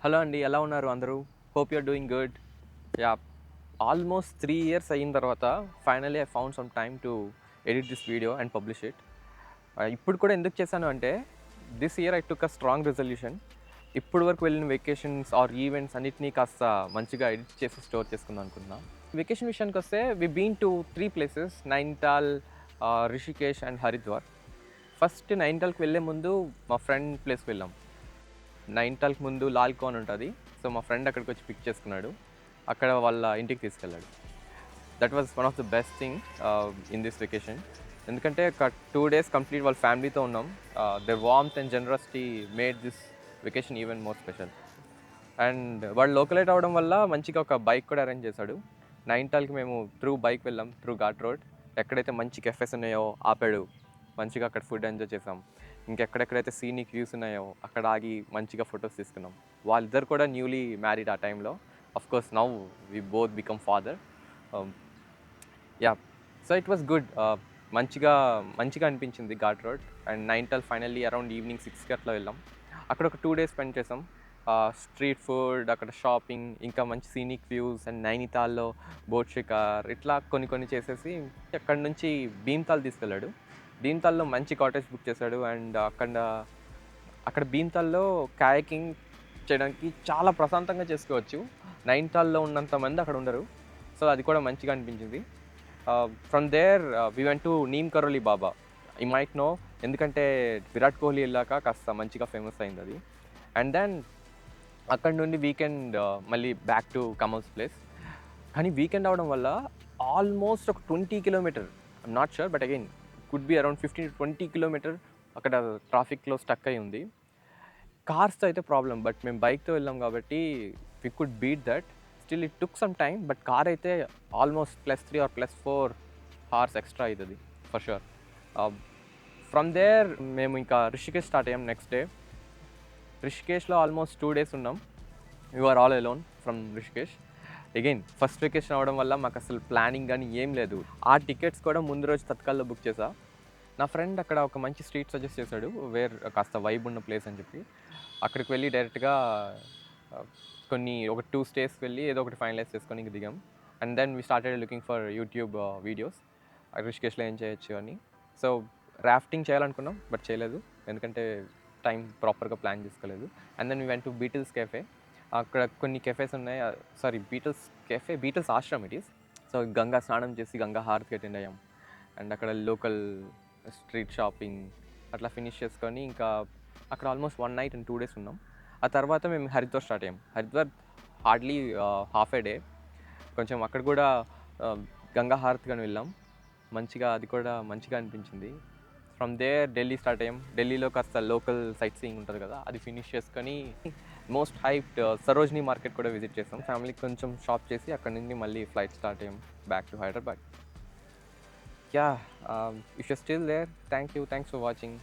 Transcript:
Hello అండి, ఎలా ఉన్నారు అందరూ? Hope you're doing good. Yeah, almost 3 years అయిన తర్వాత finally I found some time to edit this video and publish it. ఇప్పుడు కూడా ఎందుకు చేశాను అంటే, this year I took a strong resolution. ఇప్పుడు వరకు వెళ్ళిన వెకేషన్స్ ఆర్ ఈవెంట్స్ అన్నిటినీ కాస్త మంచిగా ఎడిట్ చేసి స్టోర్ చేసుకుందాం అనుకుంటున్నాను. వెకేషన్ విషయానికి వస్తే we been to 3 places: Nainital, Rishikesh and Haridwar. First నైనిటాల్కి వెళ్ళే ముందు మా ఫ్రెండ్ ప్లేస్కి వెళ్ళాం. నైనిటాల్కి ముందు లాల్ కాన్ ఉంటుంది. సో మా ఫ్రెండ్ అక్కడికి వచ్చి పిక్ చేసుకున్నాడు, అక్కడ వాళ్ళ ఇంటికి తీసుకెళ్ళాడు. That was one of the best thing in this vacation. ఎందుకంటే ఒక 2 డేస్ కంప్లీట్ వాళ్ళ ఫ్యామిలీతో ఉన్నాం. Their warmth and generosity made this vacation even more special. And వాళ్ళు లోకలైట్ అవ్వడం వల్ల మంచిగా ఒక బైక్ కూడా అరేంజ్ చేశాడు. నైనిటాల్కి మేము త్రూ బైక్ వెళ్ళాం, త్రూ ఘాట్ రోడ్. ఎక్కడైతే మంచి కెఫేస్ ఉన్నాయో ఆపాడు, మంచిగా అక్కడ ఫుడ్ ఎంజాయ్ చేసాం. ఇంకెక్కడెక్కడైతే సీనిక్ వ్యూస్ ఉన్నాయో అక్కడ ఆగి మంచిగా ఫొటోస్ తీసుకున్నాం. వాళ్ళిద్దరు కూడా న్యూలీ మ్యారీడ్ ఆ టైంలో. Of course now we both become father. Yeah, so it was good. మంచిగా అనిపించింది ghat road. And Nainital finally around evening 6కి అట్లా వెళ్ళాం. అక్కడ ఒక 2 డేస్ స్పెండ్ చేసాం. స్ట్రీట్ ఫుడ్, అక్కడ షాపింగ్, ఇంకా మంచి సీనిక్ వ్యూస్ అండ్ నైనితాల్లో బోట్ షికార్, ఇట్లా కొన్ని చేసేసి అక్కడి నుంచి భీమ్తాల్ తీసుకెళ్ళాడు. భీమ్తాల్లో మంచి కాటేజ్ బుక్ చేశాడు. అండ్ అక్కడ భీమ్తాల్లో కయాకింగ్ చేయడానికి చాలా ప్రశాంతంగా చేసుకోవచ్చు. నైనితాల్లో ఉన్నంత మంది అక్కడ ఉండరు. సో అది కూడా మంచిగా అనిపించింది. From there we went to Neem Karoli Baba. You might know, ఎందుకంటే విరాట్ కోహ్లీ వెళ్ళాక కాస్త మంచిగా ఫేమస్ అయింది అది. అండ్ దెన్ అక్కడ నుండి వీకెండ్ మళ్ళీ బ్యాక్ టు కమల్స్ ప్లేస్. కానీ వీకెండ్ అవడం వల్ల ఆల్మోస్ట్ ఒక 20 kilometre, I'm not sure but again could be around 15 to 20 kilometre అక్కడ ట్రాఫిక్లో స్టక్ అయి ఉంది. కార్స్తో అయితే ప్రాబ్లం, బట్ మేము బైక్తో వెళ్ళాం కాబట్టి we could beat that. Still it took some time, but car అయితే ఆల్మోస్ట్ +3 or +4 hours ఎక్స్ట్రా అవుతుంది ఫర్ షూర్. ఫ్రమ్ దేర్ మేము ఇంకా రిషికేష్ స్టార్ట్ అయ్యాం నెక్స్ట్ డే. రిషికేష్లో ఆల్మోస్ట్ 2 days ఉన్నాం. You are all alone from Rishikesh. Again first vacation అవ్వడం వల్ల మాకు అసలు ప్లానింగ్ కానీ ఏం లేదు. ఆ టికెట్స్ కూడా ముందు రోజు తత్కాల్లో బుక్ చేసా. నా ఫ్రెండ్ అక్కడ ఒక మంచి స్ట్రీట్ సజెస్ట్ చేశాడు, వేర్ కాస్త వైబ్ ఉన్న ప్లేస్ అని చెప్పి. అక్కడికి వెళ్ళి డైరెక్ట్గా ఒక 2 stays వెళ్ళి ఏదో ఒకటి ఫైనలైజ్ చేసుకొని ఇంక దిగాం. And then we started looking for YouTube videos రిషికేష్లో ఏం చేయొచ్చు అని. సో రాఫ్టింగ్ చేయాలనుకున్నాం బట్ చేయలేదు, ఎందుకంటే టైం ప్రాపర్గా ప్లాన్ చేసుకోలేదు. And then we went to Beatles cafe. అక్కడ కొన్ని కెఫేస్ ఉన్నాయి. Beatles ashram it is. So Ganga స్నానం చేసి గంగా హారతికి అటెండ్ అయ్యాం. అండ్ అక్కడ లోకల్ స్ట్రీట్ షాపింగ్ అట్లా ఫినిష్ చేసుకొని ఇంకా అక్కడ ఆల్మోస్ట్ 1 night and 2 days ఉన్నాం. ఆ తర్వాత మేము హరిద్వార్ స్టార్ట్ అయ్యాం. హరిద్వార్ హార్డ్లీ హాఫ్ ఏ డే. కొంచెం అక్కడ కూడా గంగా హారతికి వెళ్ళాం. అది కూడా మంచిగా అనిపించింది. ఫ్రమ్ దేర్ ఢిల్లీ స్టార్ట్ అయ్యాం. ఢిల్లీలో కాస్త లోకల్ సైట్ సీయింగ్ ఉంటుంది కదా, అది ఫినిష్ చేసుకొని మోస్ట్ హైప్డ్ సరోజినీ మార్కెట్ కూడా విజిట్ చేసాం. ఫ్యామిలీకి కొంచెం షాప్ చేసి అక్కడ నుండి మళ్ళీ ఫ్లైట్ స్టార్ట్ అయ్యాం back to Hyderabad. Yeah, if you're still there, thank you. Thanks for watching.